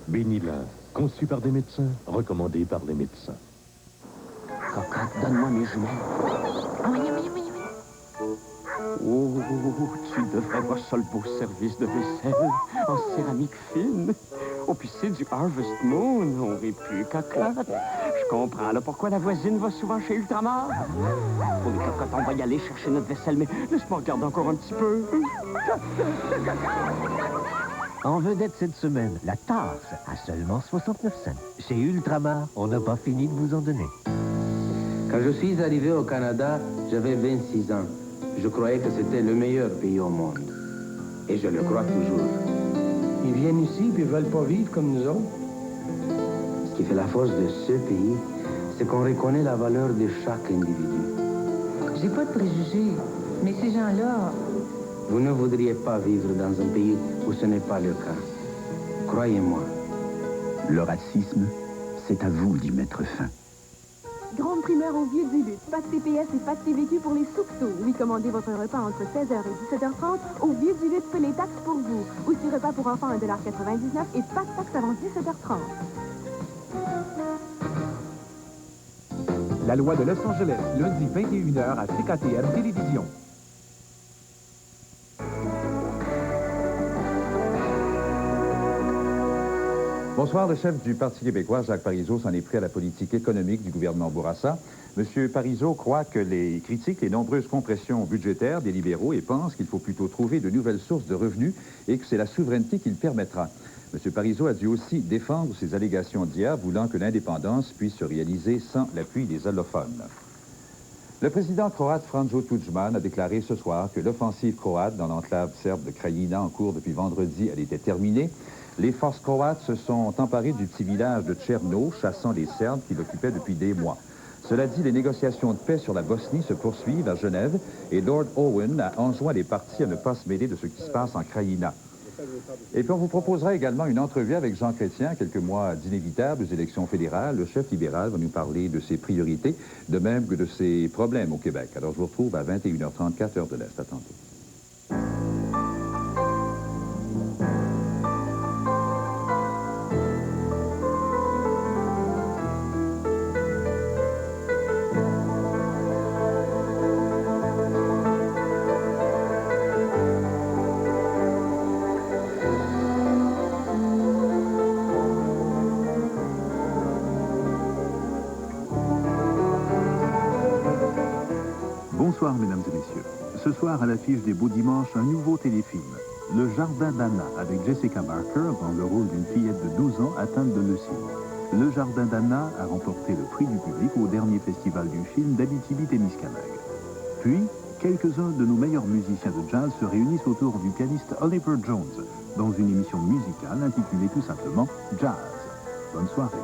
Bénilin, conçu par des médecins, recommandé par les médecins. Cocotte, donne-moi mes jumelles. Oui, oui, oui, oui. Oh, tu devrais voir ça, le beau service de vaisselle en céramique fine. Oh, puis c'est du Harvest Moon. On rit plus, Cocotte. Je comprends là pourquoi la voisine va souvent chez Ultramar. Oh, les cocottes, on va y aller chercher notre vaisselle, mais laisse-moi regarder encore un petit peu. En vedette cette semaine, la tasse à seulement 69 cents. Chez Ultramar, on n'a pas fini de vous en donner. Quand je suis arrivé au Canada, j'avais 26 ans. Je croyais que c'était le meilleur pays au monde. Et je le crois toujours. Ils viennent ici puis ils veulent pas vivre comme nous autres. Ce qui fait la force de ce pays, c'est qu'on reconnaît la valeur de chaque individu. J'ai pas de préjugés, mais ces gens-là... Vous ne voudriez pas vivre dans un pays où ce n'est pas le cas. Croyez-moi. Le racisme, c'est à vous d'y mettre fin. Grande primeur au Vieux du Lutte. Pâte TPS et pâte TVQ pour les soupçons. Oui, commandez votre repas entre 16h et 17h30. Au Vieux du Lutte, fait les taxes pour vous. Aussi repas pour enfants 1,99$ et pas de taxes avant 17h30. La loi de Los Angeles, lundi 21h à CKTM Télévision. Bonsoir, le chef du Parti québécois, Jacques Parizeau, s'en est pris à la politique économique du gouvernement Bourassa. M. Parizeau croit que les critiques les nombreuses compressions budgétaires des libéraux et pense qu'il faut plutôt trouver de nouvelles sources de revenus et que c'est la souveraineté qui le permettra. M. Parizeau a dû aussi défendre ses allégations d'hier, voulant que l'indépendance puisse se réaliser sans l'appui des allophones. Le président croate Franjo Tudjman a déclaré ce soir que l'offensive croate dans l'enclave serbe de Krajina en cours depuis vendredi, elle était terminée. Les forces croates se sont emparées du petit village de Tcherno, chassant les Serbes qui l'occupaient depuis des mois. Cela dit, les négociations de paix sur la Bosnie se poursuivent à Genève et Lord Owen a enjoint les partis à ne pas se mêler de ce qui se passe en Krajina. Et puis on vous proposera également une entrevue avec Jean Chrétien, quelques mois d'inévitables élections fédérales. Le chef libéral va nous parler de ses priorités, de même que de ses problèmes au Québec. Alors je vous retrouve à 21h34, heure de l'Est. À tantôt. Bonsoir, mesdames et messieurs. Ce soir, à l'affiche des Beaux Dimanches, un nouveau téléfilm. Le Jardin d'Anna, avec Jessica Barker dans le rôle d'une fillette de 12 ans atteinte de leucémie. Le Jardin d'Anna a remporté le prix du public au dernier festival du film d'Abitibi-Témiscamingue. Puis, quelques-uns de nos meilleurs musiciens de jazz se réunissent autour du pianiste Oliver Jones dans une émission musicale intitulée tout simplement Jazz. Bonne soirée.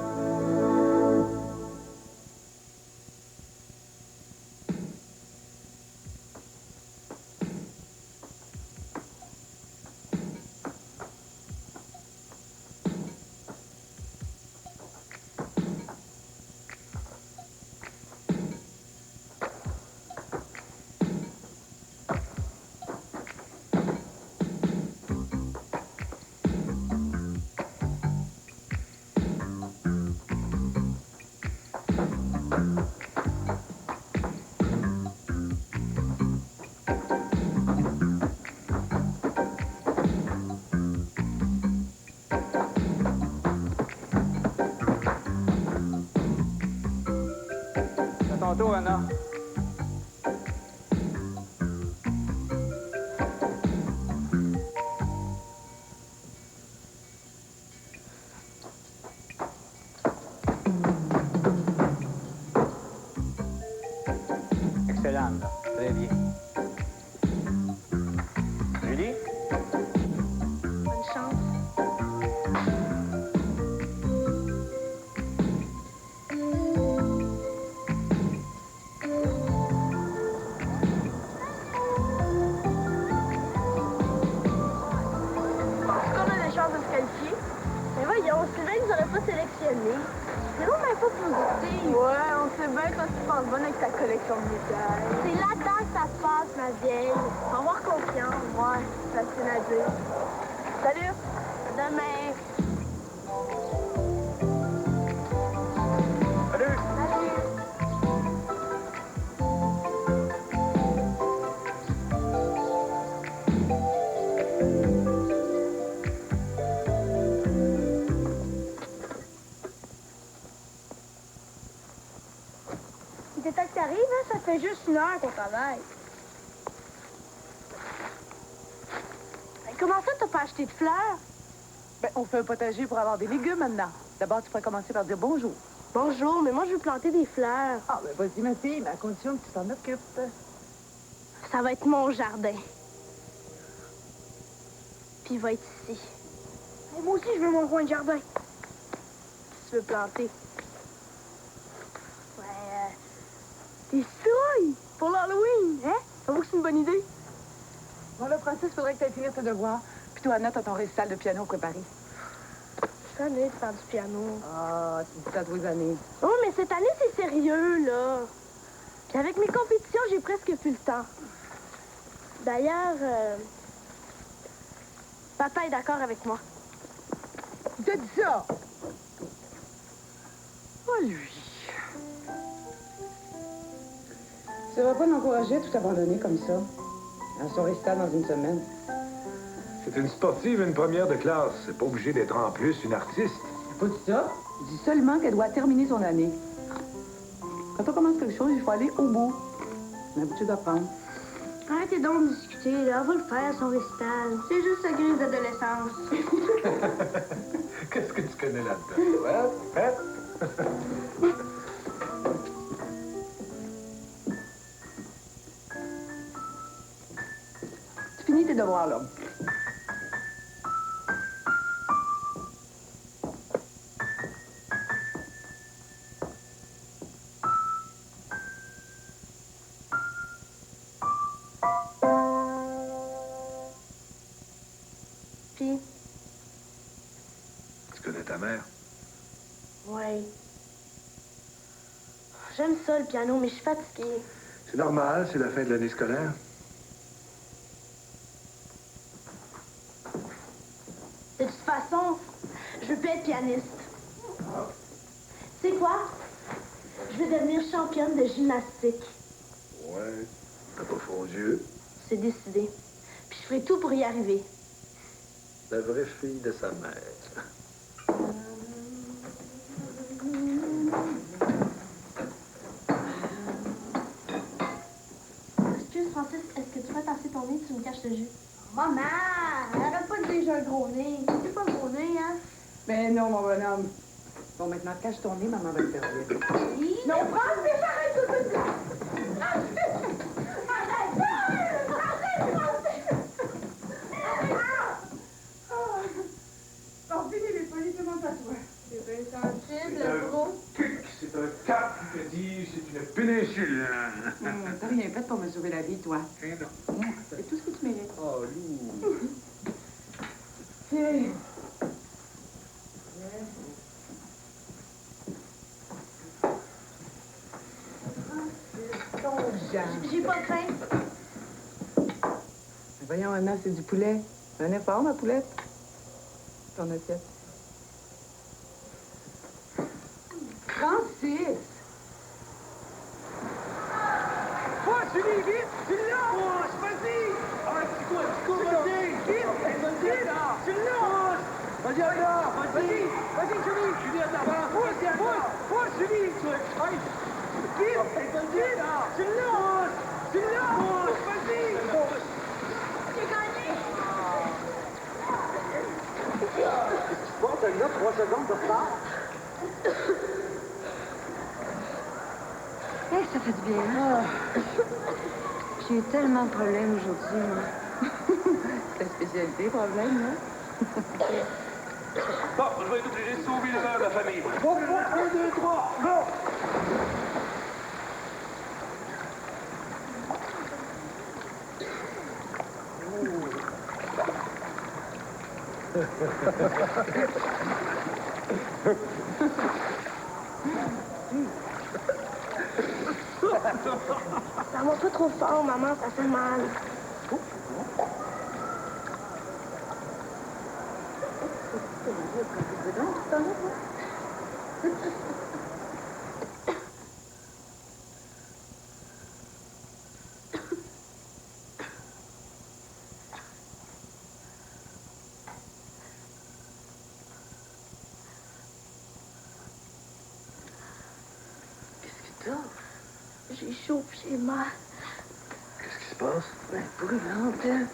Tantôt, Anna. Excellent, très bien. Julie? Bonne chance. Mais voyons, Sylvain nous aurait pas sélectionné. C'est vraiment même pas positif. Ouais, on sait bien quand tu penses bonne avec ta collection de médailles. C'est là-dedans que ça se passe, ma vieille. Faut avoir confiance. Ouais, c'est facile à dire. Salut! À demain. fait juste 1 heure qu'on travaille. Mais comment ça, t'as pas acheté de fleurs? Ben, on fait un potager pour avoir des légumes maintenant. D'abord, tu pourrais commencer par dire bonjour. Bonjour, mais moi, je veux planter des fleurs. Ah, ben vas-y, ma fille, mais à condition que tu t'en occupes. Ça va être mon jardin. Puis il va être ici. Et moi aussi, je veux mon coin de jardin. Qu'est-ce que tu veux planter? Ouais, des citrouilles pour l'Halloween, hein? T'avoue que c'est une bonne idée? Bon, là, Francis, faudrait que tu aies fini tes devoirs. Puis toi, Anna, t'as ton récital de piano préparé. Je suis tannée de faire du piano. Ah, tu dis ça tous les années. Oh, mais cette année, c'est sérieux, là. Puis avec mes compétitions, j'ai presque plus le temps. D'ailleurs, papa est d'accord avec moi. Il t'a dit ça? Oh, lui. Ça va pas l'encourager à tout abandonner comme ça. À son récital dans une semaine. C'est une sportive, une première de classe. C'est pas obligé d'être en plus une artiste. Pas dit ça. Il dit seulement qu'elle doit terminer son année. Quand on commence quelque chose, il faut aller au bout. On a l'habitude d'apprendre. Arrêtez donc de discuter, là. On va le faire, son récital. C'est juste sa crise d'adolescence. Qu'est-ce que tu connais là-dedans? Ouais, hein? Tu finis tes devoirs, là. Puis? Tu connais ta mère? Ouais. J'aime ça, le piano, mais je suis fatiguée. C'est normal, c'est la fin de l'année scolaire. De toute façon, je veux pas être pianiste. C'est quoi? Je veux devenir championne de gymnastique. Ouais, t'as pas fondu. C'est décidé. Puis je ferai tout pour y arriver. La vraie fille de sa mère. Excuse, Francis, est-ce que tu peux passer ton nez? Tu me caches le jus. Maman! Arrête pas de dire j'ai un gros nez. C'est pas un gros nez, hein? Ben non, mon bonhomme. Bon, maintenant, cache ton nez, maman va le faire bien. Non, Francis, arrête tout de suite! Bon, finis les folies, tout le monde s'assoit. C'est bien sensible, C'est le gros. C'est un cap, je te dis, c'est une péninsule. T'as rien fait pour me sauver la vie, toi. Eh non. C'est tout ce que tu mérites. Oh, Lou. Tiens. J'ai pas faim. Voyons, Anna, c'est du poulet. Un effort, ma poulette. Ton assiette. Francis! Oh, Julie, vite! Tu l'as! Vas-y! Ah, tu cours, vas-y! Vite! Vas-y, là! Tu l'as! Vas-y, Anna! Vas-y! Vas-y, Julie! Julie, Anna! Pousse, Julie! Vite! Vas-y, là! Tu l'as! Tu l'as! Vas-y! J'ai gagné! Bon, t'as là 3 secondes de retard. Hey, ça fait du bien, hein? J'ai eu tellement de problèmes aujourd'hui, moi. Ta spécialité, problème, là? Bon, je vais être obligé de sauver l'honneur de la famille. Bon, 1, 2, 3, go! Ça va pas trop fort, maman, ça fait mal. Qu'est-ce que t'as? J'ai J'ai chaud pis j'ai mal. Qu'est-ce qui se passe? Ben, brûlante, hein?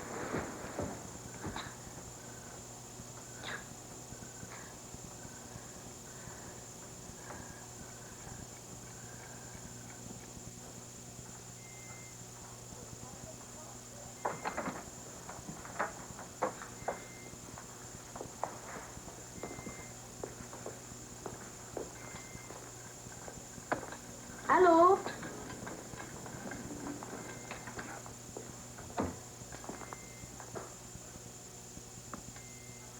Allô?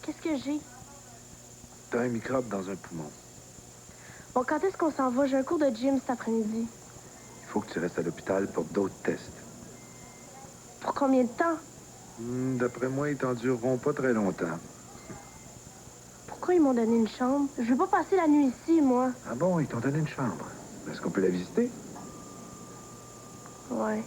Qu'est-ce que j'ai? T'as un microbe dans un poumon. Bon, quand est-ce qu'on s'en va? J'ai un cours de gym cet après-midi. Il faut que tu restes à l'hôpital pour d'autres tests. Pour combien de temps? D'après moi, ils t'endureront pas très longtemps. Pourquoi ils m'ont donné une chambre? Je veux pas passer la nuit ici, moi. Ah bon, ils t'ont donné une chambre. Est-ce qu'on peut la visiter? Ouais.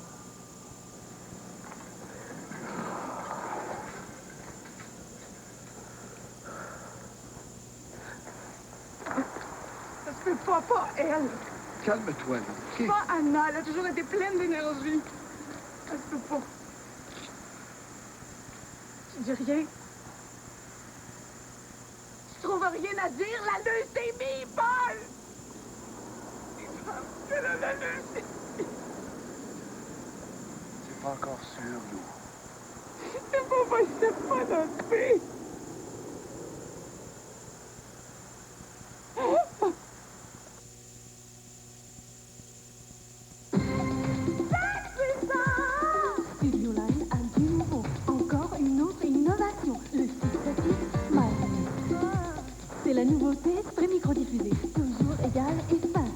Ça se peut pas elle. Calme-toi, là. OK? Pas Anna, elle a toujours été pleine d'énergie. Ça se peut pas. Tu dis rien? Tu trouves rien à dire? La leucémie, Paul! Elle a la leucémie. C'est pas encore sûr, Lou. C'est pas possible, pas notre fille. Studio Line a du nouveau. Encore une autre innovation. Le 636 Smile. C'est la nouveauté semi-micro-diffusée. Toujours égal et fin.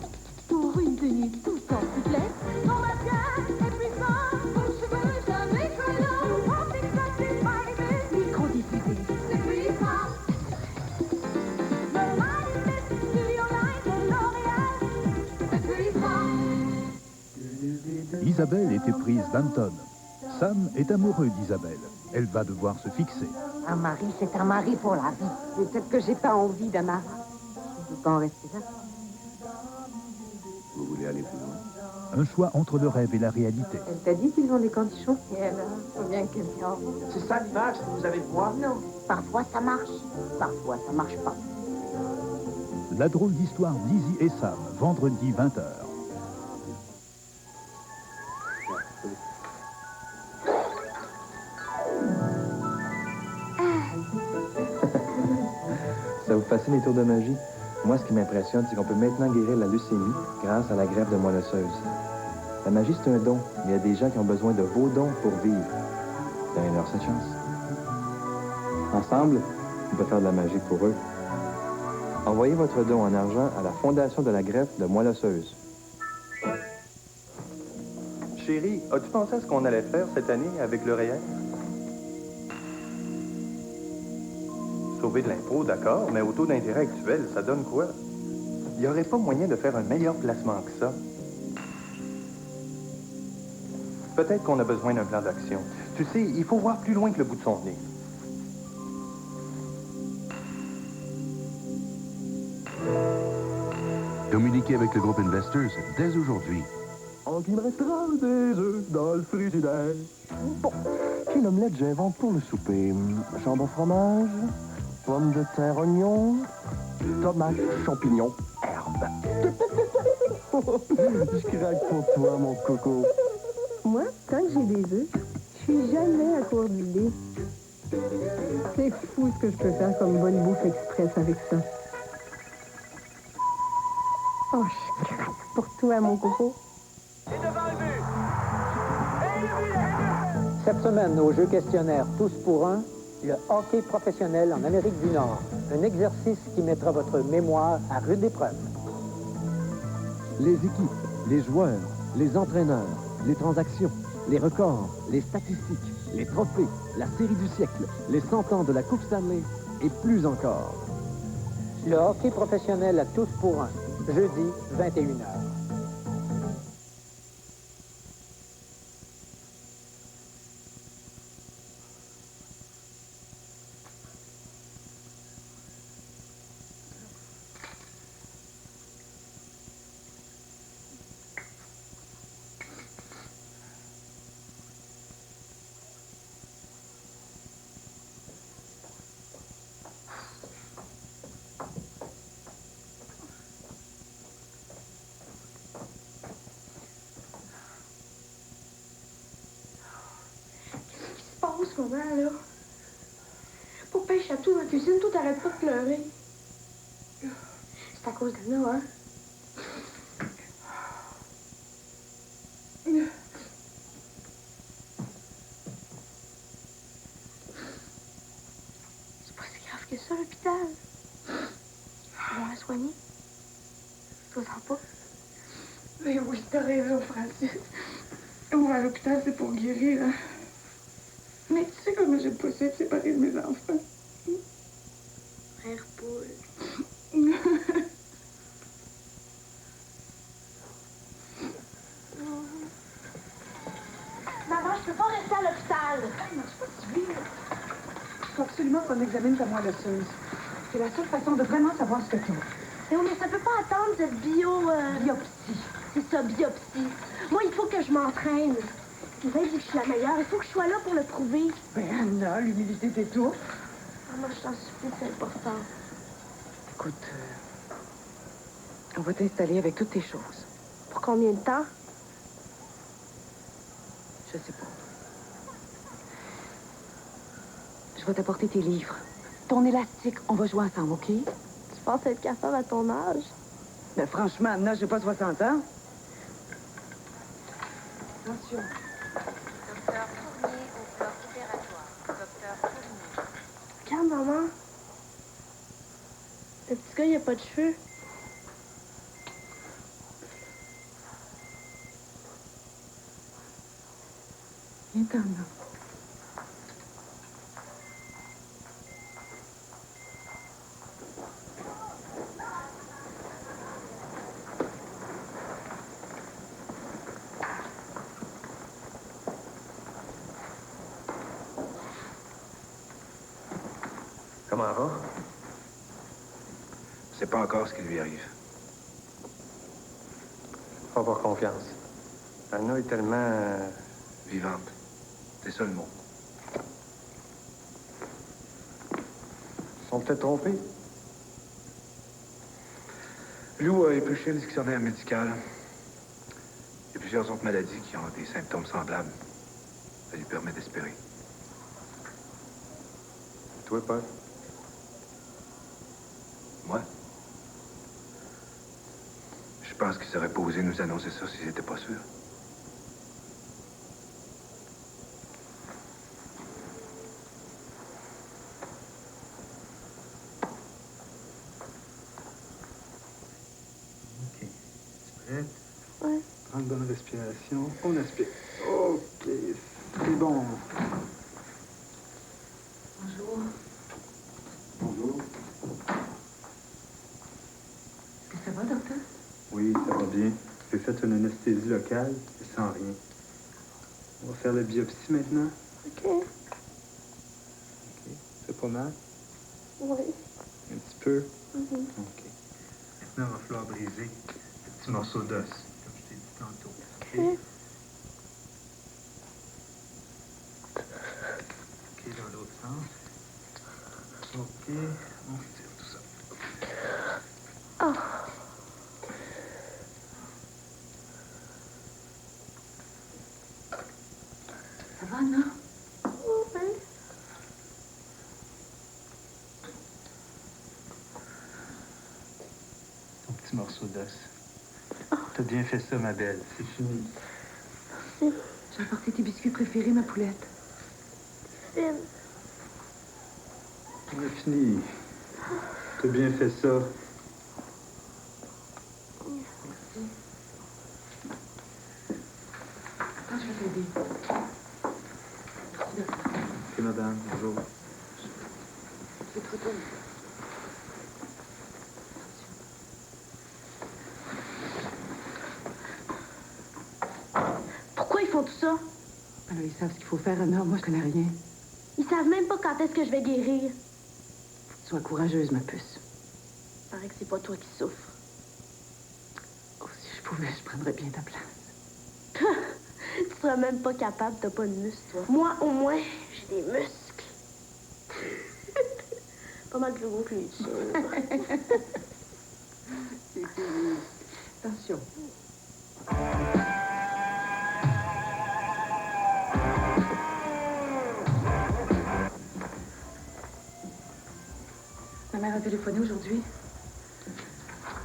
Pour une tenue tout en souplesse. Son maintien est puissant. Vos cheveux jamais collants. Pour fixer Smile. Micro-diffusé. C'est puissant. Le Smile Studio Line de L'Oréal. C'est puissant. Isabelle était prise d'Anton. Sam est amoureux d'Isabelle. Elle va devoir se fixer. Un mari, c'est un mari pour la vie. Peut-être que j'ai pas envie d'un mari. Je peux pas en rester là. Vous voulez aller plus loin? Un choix entre le rêve et la réalité. Elle t'a dit qu'ils ont des conditions? Et alors, faut bien qu'elle y en. C'est ça l'image que vous avez de moi? Non. Parfois ça marche, parfois ça marche pas. La drôle d'histoire d'Izzy et Sam, vendredi 20h. Ça vous fascine les tours de magie? Moi, ce qui m'impressionne, c'est qu'on peut maintenant guérir la leucémie grâce à la greffe de moelle osseuse. La magie, c'est un don, mais il y a des gens qui ont besoin de vos dons pour vivre. Donnez-leur cette chance. Ensemble, on peut faire de la magie pour eux. Envoyez votre don en argent à la Fondation de la greffe de moelle osseuse. Chérie, as-tu pensé à ce qu'on allait faire cette année avec le REER? Sauver de l'impôt, d'accord, mais au taux d'intérêt actuel, ça donne quoi? Il n'y aurait pas moyen de faire un meilleur placement que ça. Peut-être qu'on a besoin d'un plan d'action. Tu sais, il faut voir plus loin que le bout de son nez. Communiquez avec le groupe Investors dès aujourd'hui. En qu'il me restera des œufs dans le frigidaire. Bon, puis l'omelette, j'invente pour le souper. Jambon fromage, pommes de terre, oignons, tomates, champignons, herbes. Je craque pour toi, mon coco. Moi, tant que j'ai des œufs, je suis jamais à court d'idées. C'est fou ce que je peux faire comme bonne bouffe express avec ça. Oh, je craque pour toi, mon coco. Cette semaine, au jeu questionnaire Tous pour un, le hockey professionnel en Amérique du Nord. Un exercice qui mettra votre mémoire à rude épreuve. Les équipes, les joueurs, les entraîneurs, les transactions, les records, les statistiques, les trophées, la série du siècle, les 100 ans de la Coupe Stanley et plus encore. Le hockey professionnel à Tous pour un, jeudi, 21h. ce moment-là. Pour pêcher à tout dans la cuisine, tout arrête pas de pleurer. C'est à cause d'Anna, hein? C'est pas si grave que ça, l'hôpital. Ils vont la soigner. Tu vois pas? Mais oui, t'as raison, Francis. On va à l'hôpital, c'est pour guérir, hein? Mais tu sais comment j'aime pas ça de séparer de mes enfants? Frère poule. Maman, je peux pas rester à l'hôpital. Non, c'est pas si vite. Il faut absolument qu'on examine ta moelle osseuse. C'est la seule façon de vraiment savoir ce que tu as. Mais oui, mais ça peut pas attendre cette biopsie. C'est ça, biopsie. Moi, il faut que je m'entraîne. Il va dire que je suis la meilleure. Il faut que je sois là pour le prouver. Ben, Anna, l'humilité t'étouffe. Maman, je t'en supplie, c'est important. Écoute, on va t'installer avec toutes tes choses. Pour combien de temps? Je sais pas. Je vais t'apporter tes livres. Ton élastique, on va jouer ensemble, OK? Tu penses être capable à ton âge? Ben, franchement, Anna, j'ai pas 60 ans. Attention. Docteur Tournier au bloc opératoire. Docteur Tournier. Regarde, maman. Le petit gars, il a pas de cheveux. Viens-t'en, Anna. Comment va? C'est pas encore ce qui lui arrive. Faut avoir confiance. Anna est tellement... Vivante. C'est ça le mot. Ils sont peut-être trompés. Lou a épluché le dictionnaire médical. Il y a plusieurs autres maladies qui ont des symptômes semblables. Ça lui permet d'espérer. Toi, Paul? Moi? Je pense qu'ils auraient pas osé nous annoncer ça s'ils n'étaient pas sûrs. OK. Tu prête? Ouais. Prends une bonne respiration. On aspire. OK. C'est bon. Bonjour. Bonjour. Est-ce que ça va, docteur? Oui, ça va bien. J'ai fait une anesthésie locale et sans rien. On va faire la biopsie maintenant. OK. OK. C'est pas mal? Oui. Un petit peu? Mhm. OK. Maintenant, il va falloir briser le petit morceau d'os, comme je t'ai dit tantôt. OK. OK, dans l'autre sens. OK, on retire tout ça. Oh. Ça va, Anna? Oui. Ton petit morceau d'os. T'as bien fait ça, ma belle. C'est fini. Merci. J'ai apporté tes biscuits préférés, ma poulette. Fine. On a fini. T'as bien fait ça. Attends, je vais t'aider. Merci, docteur. OK, madame. Bonjour. Je te retourne. Pourquoi ils font tout ça? Alors, ils savent ce qu'il faut faire, Anna. Moi, je connais rien. Ils savent même pas quand est-ce que je vais guérir. Sois courageuse, ma puce. Il paraît que c'est pas toi qui souffres. Oh, si je pouvais, je prendrais bien ta place. Tu seras même pas capable, t'as pas de muscles, toi. Moi, au moins, j'ai des muscles. Pas mal plus gros que les tiens. Attention. téléphoné aujourd'hui.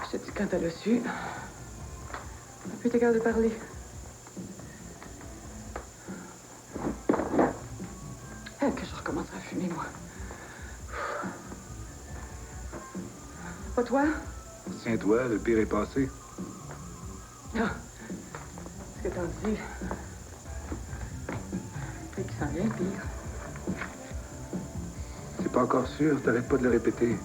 Je te dis quand elle a su. On n'a plus été capable de parler. Que je recommencerai à fumer, moi. Pas toi? Tiens-toi, le pire est passé. Ah, ce que t'en dis. Puis qu'il s'en vient, le pire. C'est pas encore sûr, t'arrêtes pas de le répéter.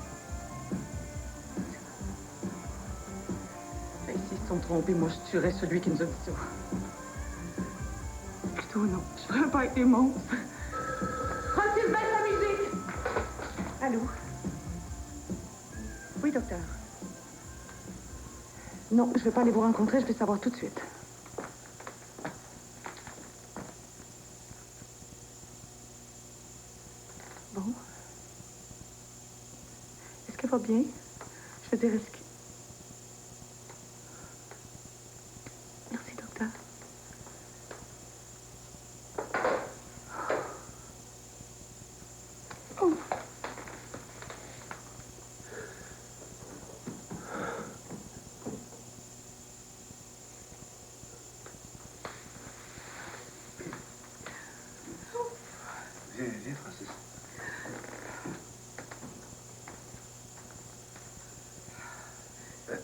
Et s'ils se sont trompés, moi, je tuerais celui qui nous a dit ça. Plutôt non, je ferais pas être des monstres. Francis, baisse la musique! Allô? Oui, docteur. Non, je vais pas aller vous rencontrer, je vais savoir tout de suite. Bon. Est-ce qu'elle va bien? Je veux dire, est-ce que... Merci, docteur. Oh. Viens, Francis.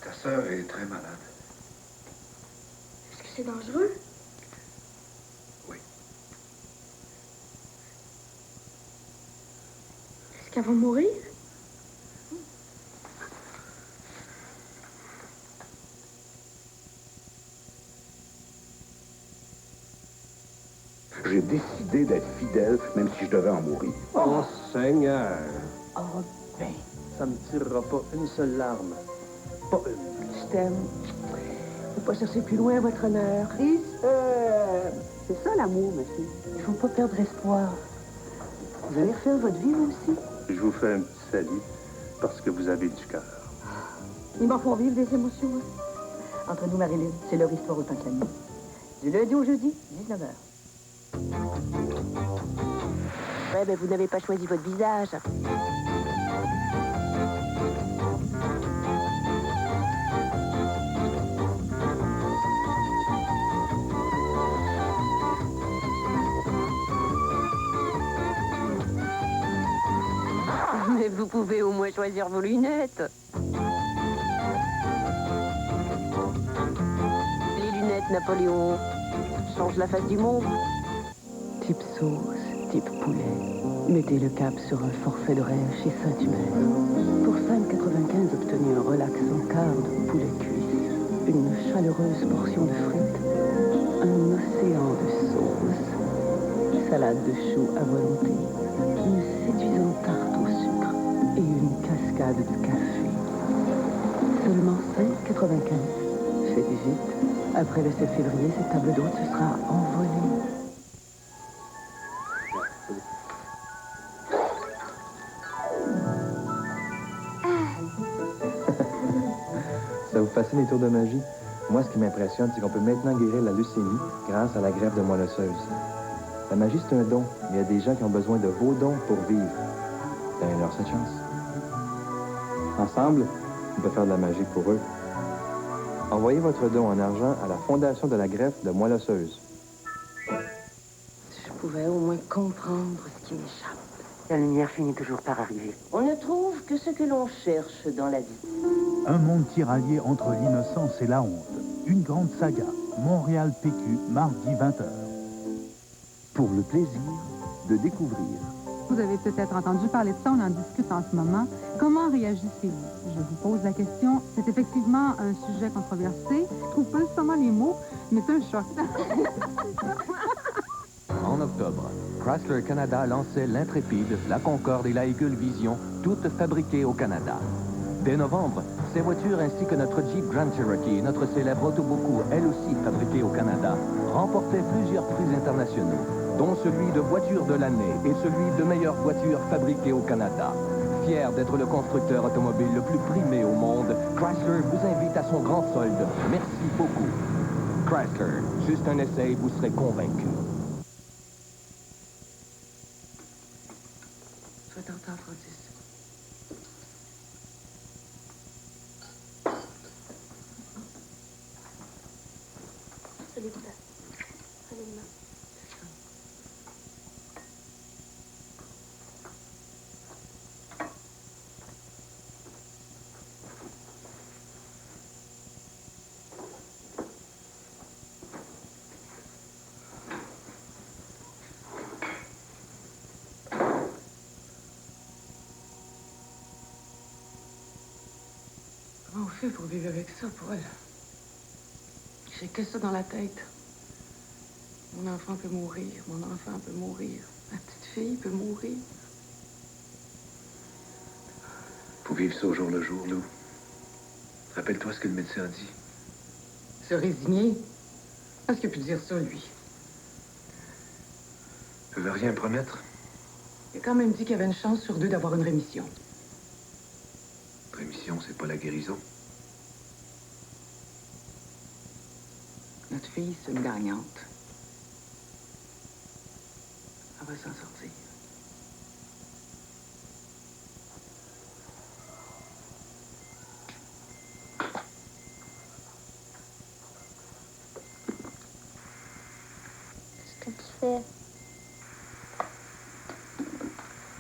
Ta sœur est très malade. Est-ce que c'est dangereux? Oui. Est-ce qu'elle va mourir? J'ai décidé d'être fidèle, même si je devais en mourir. Oh, Seigneur! Oh, ben, ça me tirera pas une seule larme. Pas une. Je t'aime. Faut pas chercher plus loin, votre honneur. C'est ça l'amour, ma fille. Il faut pas perdre espoir. Vous allez refaire votre vie, vous aussi? Je vous fais un petit salut parce que vous avez du cœur. Il m'en faut vivre des émotions. Hein? Entre nous, Marilyn, c'est leur histoire autant que la mienne. Du lundi au jeudi, 19h. Ouais, ben vous n'avez pas choisi votre visage. Mais vous pouvez au moins choisir vos lunettes. Les lunettes Napoléon changent la face du monde. Type sauce, type poulet. Mettez le cap sur un forfait de rêve chez Saint-Hubert. Pour 5,95, obtenez un relaxant quart de poulet cuisse, une chaleureuse portion de frites, un océan de sauce, salade de choux à volonté, une séduisante tarte au sucre et une cascade de café. Seulement 5,95. Faites vite. Après le 7 février, cette table d'hôte se sera envolée. Ça vous fascine les tours de magie? Moi, ce qui m'impressionne, c'est qu'on peut maintenant guérir la leucémie grâce à la greffe de moelle osseuse. La magie, c'est un don, mais il y a des gens qui ont besoin de vos dons pour vivre. Donnez-leur cette chance. Ensemble, on peut faire de la magie pour eux. Envoyez votre don en argent à la Fondation de la greffe de moelle osseuse. Si je pouvais au moins comprendre ce qui m'échappe. La lumière finit toujours par arriver. On ne trouve que ce que l'on cherche dans la vie. Un monde tiraillé entre l'innocence et la honte. Une grande saga. Montréal PQ, mardi 20h. Pour le plaisir de découvrir. Vous avez peut-être entendu parler de ça, on en discute en ce moment. Comment réagissez-vous? Je vous pose la question. C'est effectivement un sujet controversé. Je trouve pas seulement les mots, mais c'est un choc. En octobre, Chrysler Canada lançait l'Intrépide, la Concorde et la Eagle Vision, toutes fabriquées au Canada. Dès novembre, ces voitures ainsi que notre Jeep Grand Cherokee et notre célèbre Autoboku, elle aussi fabriquée au Canada, remportaient plusieurs prix internationaux, dont celui de voiture de l'année et celui de meilleure voiture fabriquée au Canada. Fier d'être le constructeur automobile le plus primé au monde, Chrysler vous invite à son grand solde. Merci beaucoup. Chrysler, juste un essai, vous serez convaincu. Sois tentant, Francis. je l'ai fait. Honnêtement. Comment on fait pour vivre avec ça, Paul? J'ai que ça dans la tête. Mon enfant peut mourir, mon enfant peut mourir, ma petite fille peut mourir. Faut vivre ça au jour le jour, Lou. Rappelle-toi ce que le médecin a dit. Se résigner? Est-ce qu'il a pu dire ça, lui? Je veux rien promettre. Il a quand même dit qu'il y avait une chance sur 2 d'avoir une rémission. Rémission, c'est pas la guérison. Notre fille, c'est une gagnante. Elle va s'en sortir. Qu'est-ce que tu fais?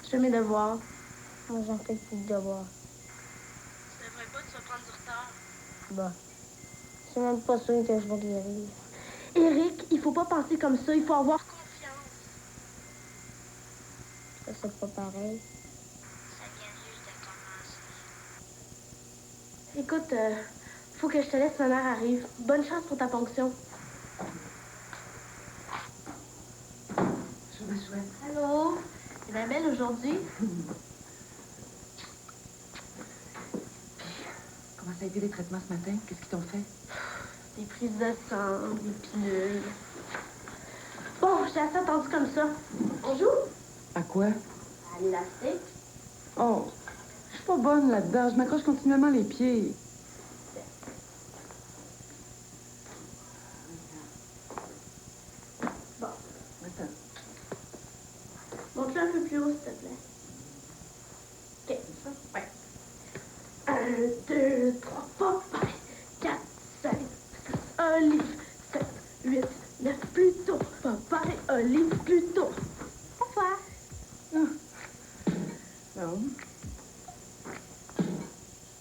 Je fais mes devoirs. Moi, j'en fais plus de devoirs. Tu devrais pas te prendre du retard. Bah, c'est même pas sûr que je vais guérir. Éric, il faut pas penser comme ça. Il faut avoir confiance. Ça, c'est pas pareil. Ça vient juste de commencer. Écoute, faut que je te laisse, ma mère arrive. Bonne chance pour ta ponction. Je me souhaite. Allô? T'es bien belle aujourd'hui? Comment ça a été les traitements ce matin? Qu'est-ce qu'ils t'ont fait? Des prises de sang, des pilules. Bon, j'ai assez attendu comme ça. On joue? À quoi? À l'élastique. Oh, je suis pas bonne là-dedans. Je m'accroche continuellement les pieds. Bon. Attends. Monte-le un peu plus haut, s'il te plaît. OK, ça? Ouais. 1, 2, 3, pas pareil. 4, 5, 6, un livre. 7, 8, 9, plus tôt. Pas pareil, un livre plus tôt. Au revoir. Non.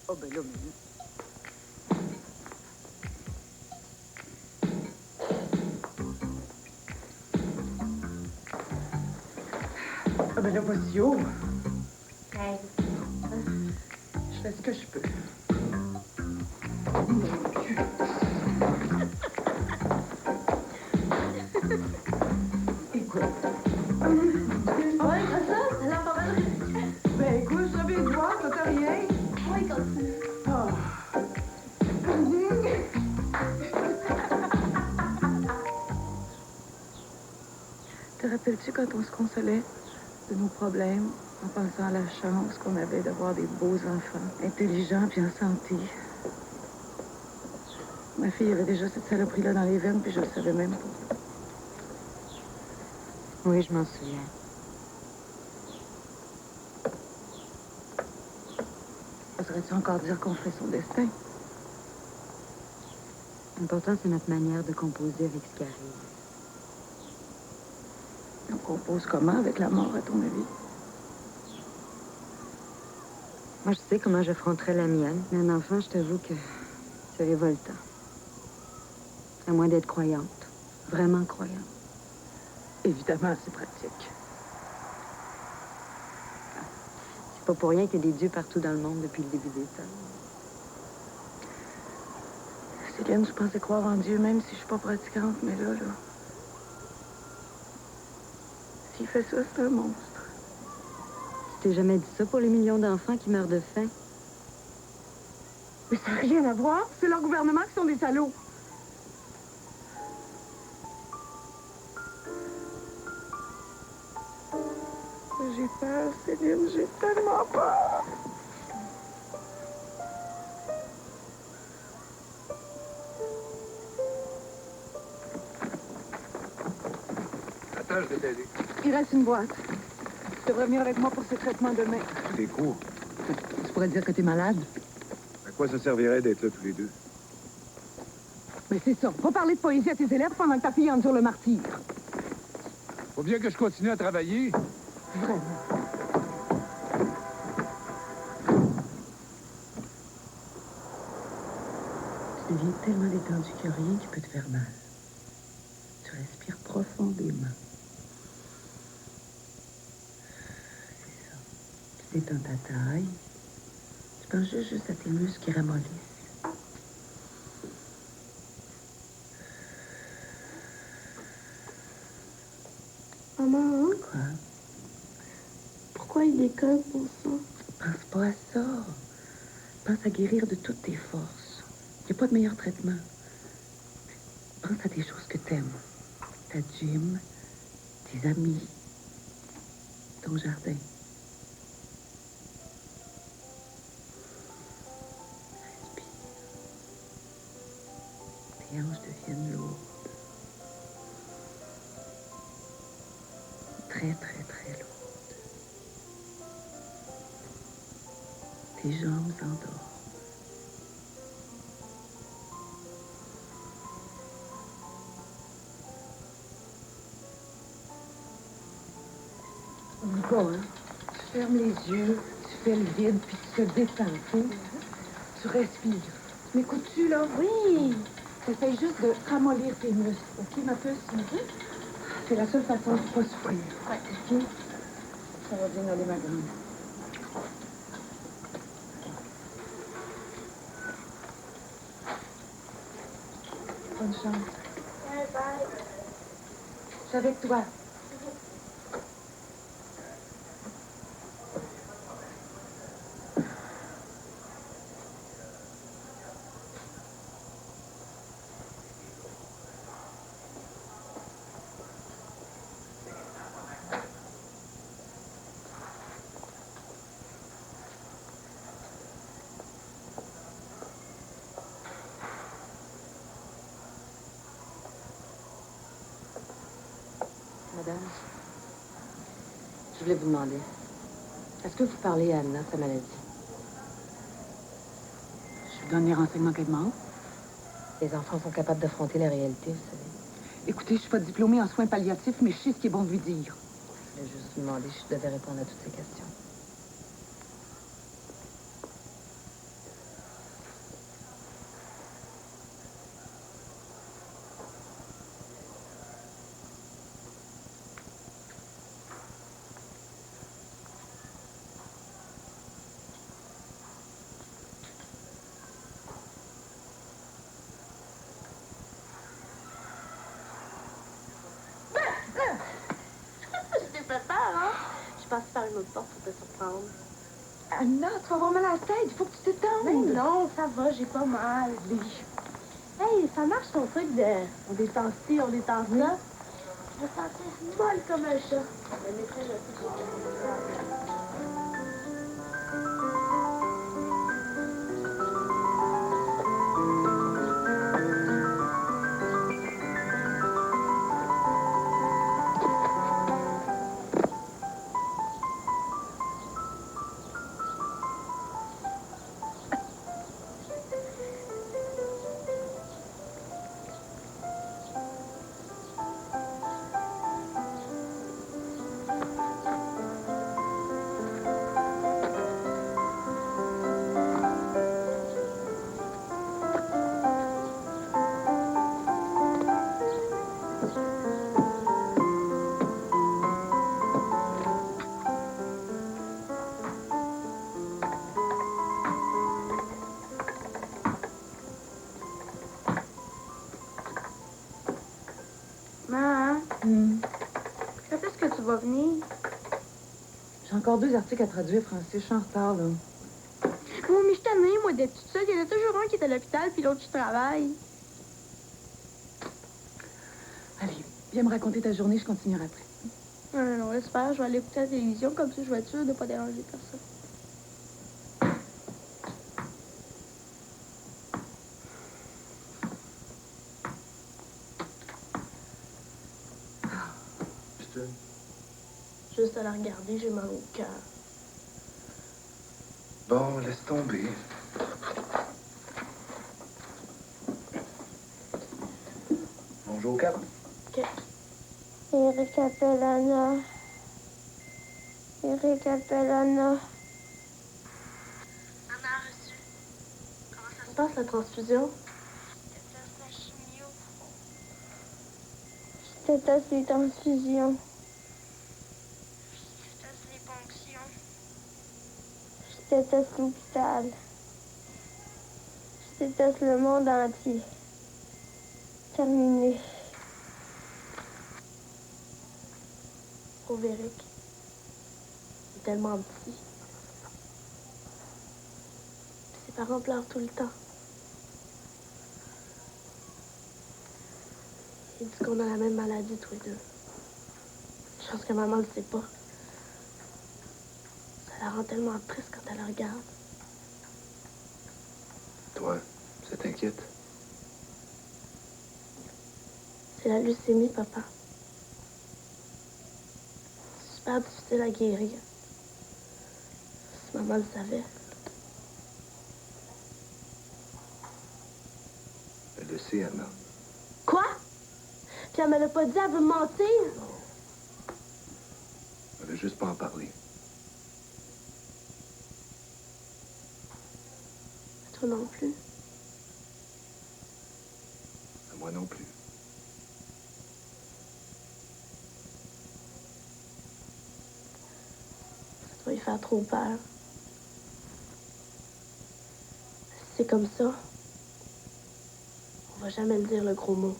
Oh, ben là, ah, ben là, pas si haut. Hey. Je fais ce que je peux. Écoute. Ouais, comme ça, ça l'a pas mal réussi. Ben écoute, je savais de voir, ça t'a rien. Oui, continue. Oh. Te rappelles-tu quand on se consolait de nos problèmes en pensant à la chance qu'on avait d'avoir des beaux enfants, intelligents puis en santé? Ma fille avait déjà cette saloperie-là dans les veines puis je le savais même pas. Oui, je m'en souviens. Oserais-tu encore dire qu'on ferait son destin? L'important, c'est notre manière de composer avec ce qui arrive. On compose comment avec la mort, à ton avis? Moi, je sais comment j'affronterais la mienne, mais un enfant, je t'avoue que c'est révoltant. À moins d'être croyante. Vraiment croyante. Évidemment, c'est pratique. C'est pas pour rien qu'il y a des dieux partout dans le monde depuis le début des temps. Céline, je pensais croire en Dieu, même si je suis pas pratiquante, mais là... S'il fait ça, c'est un monstre. Tu t'es jamais dit ça pour les millions d'enfants qui meurent de faim? Mais ça n'a rien à voir. C'est leur gouvernement qui sont des salauds. J'ai peur, Céline, j'ai tellement peur. Attends, je vais t'aider. Il reste une boîte. Tu devrais venir avec moi pour ce traitement demain. C'est court. Tu pourrais dire que t'es malade. À quoi ça servirait d'être là tous les deux? Mais c'est ça. Pas parler de poésie à tes élèves pendant que ta fille endure le martyr. Faut bien que je continue à travailler. Tu deviens tellement détendu qu'il n'y a rien qui peut te faire mal. Tu respires profondément. C'est ça. Tu détends ta taille. Tu penses juste à tes muscles qui ramollissent. Maman, Quoi? pourquoi il déconne pour ça? Pense pas à ça. Pense à guérir de toutes tes forces. Il n'y a pas de meilleur traitement. Pense à des choses que t'aimes. Ta gym, tes amis, ton jardin. Respire. Tes hanches deviennent lourdes. Très, très, très lourdes. Tes jambes s'endorment. Oublie pas, hein? Tu fermes les yeux, tu fais le vide, puis tu te détends, hein? Tu respires. Tu m'écoutes-tu, là? Oui! T'essayes juste de ramollir tes muscles, OK, ma puce? C'est la seule façon de ne pas souffrir. Ouais. OK? Ça va bien aller, ma grande. Bonne chance. Bye. Je suis avec toi. Madame, je voulais vous demander, est-ce que vous parlez à Anna de sa maladie? Je vous donne les renseignements qu'elle demande. Les enfants sont capables d'affronter la réalité, vous savez. Écoutez, je suis pas diplômée en soins palliatifs, mais je sais ce qui est bon de lui dire. Je voulais juste vous demander si je devais répondre à toutes ces questions. Je t'ai fait peur, hein? Je suis passée par une autre porte pour te surprendre. Anna, tu vas avoir mal à la tête. Il faut que tu t'étendes. Mais non, ça va, j'ai pas mal. Hey, ça marche ton truc de... On détend ci, on détend ça. Je me sentais molle comme un chat. La maîtresse, je sais que j'ai... Maman, quand est-ce que tu vas venir? J'ai encore 2 articles à traduire, Francis. Je suis en retard, là. Oh, mais je t'en ai, moi, d'être toute seule. Il y en a toujours un qui est à l'hôpital, puis l'autre qui travaille. Allez, viens me raconter ta journée, je continuerai après. Non, laisse faire. Je vais aller écouter la télévision, comme ça, je vais être sûre de ne pas déranger personne. Juste à la regarder, j'ai mal au cœur. Bon, laisse tomber. joue aux cartes? OK. Eric appelle Anna. Eric appelle Anna. Anna a reçu. Comment ça se passe, la transfusion? Je déteste les transfusions. Je déteste les ponctions. Je déteste l'hôpital. Je déteste le monde entier. Terminé. Pauvre Eric. Il est tellement petit. Puis ses parents pleurent tout le temps. Il dit qu'on a la même maladie, tous les deux. Je pense que maman ne le sait pas. Ça la rend tellement triste quand elle la regarde. Toi, ça t'inquiète? C'est la leucémie, papa. C'est super difficile à guérir. Si maman le savait. Elle le sait, Anna. Quoi? Puis elle me l'a pas dit, elle veut me mentir? Elle veut juste pas en parler. Toi non plus. Moi non plus. Ça doit lui faire trop peur. Si c'est comme ça, on va jamais me dire le gros mot.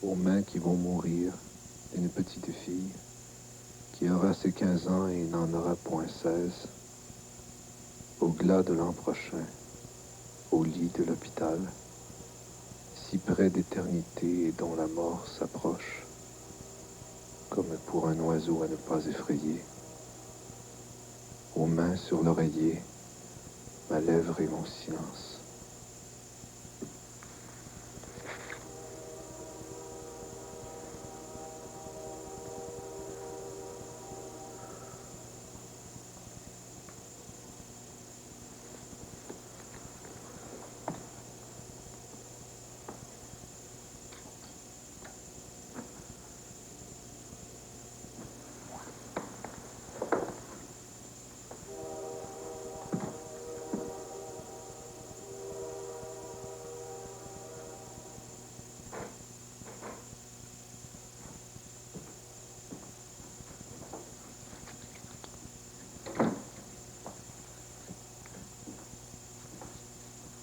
Aux mains qui vont mourir d'une petite fille qui aura ses 15 ans et n'en aura point 16, au glas de l'an prochain, au lit de l'hôpital, si près d'éternité et dont la mort s'approche, comme pour un oiseau à ne pas effrayer. Aux mains sur l'oreiller, ma lèvre et mon silence.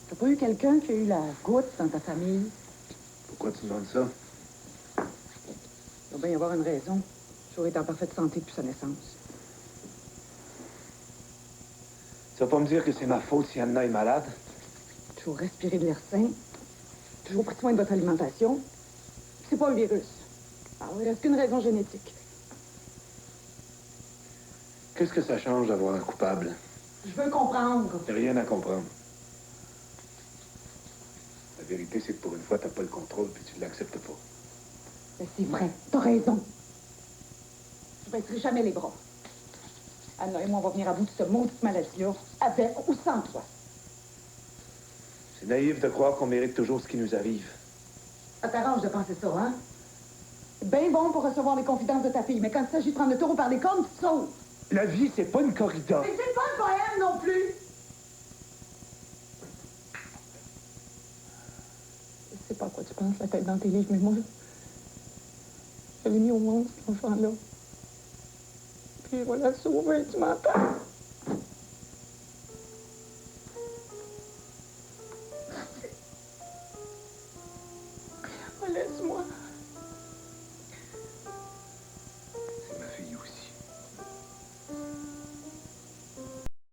T'as pas eu quelqu'un qui a eu la goutte dans ta famille? Pourquoi tu demandes ça? Il doit bien y avoir une raison. Joe est en parfaite santé depuis sa naissance. Tu vas pas me dire que c'est ma faute si Anna est malade? Toujours respirer de l'air sain. Toujours pris soin de votre alimentation. C'est pas un virus. Alors, il reste qu'une raison génétique. Qu'est-ce que ça change d'avoir un coupable? Je veux comprendre. T'as rien à comprendre. La vérité, c'est que pour une fois, t'as pas le contrôle puis tu l'acceptes pas. Mais c'est vrai. T'as raison. Je baisserai jamais les bras. Anna et moi, on va venir à bout de ce maudite maladie-là, avec ou sans toi. C'est naïf de croire qu'on mérite toujours ce qui nous arrive. Ça t'arrange de penser ça, hein? C'est bien bon pour recevoir les confidences de ta fille, mais quand il s'agit de prendre le taureau par les cornes, tu sautes. La vie, c'est pas une corrida. Mais c'est pas le poème non plus! Je sais pas à quoi tu penses, la tête dans tes livres, mais moi, je l'ai mis au monde, cet enfant-là. Puis voilà, sauvé, tu m'entends? Oh, laisse-moi.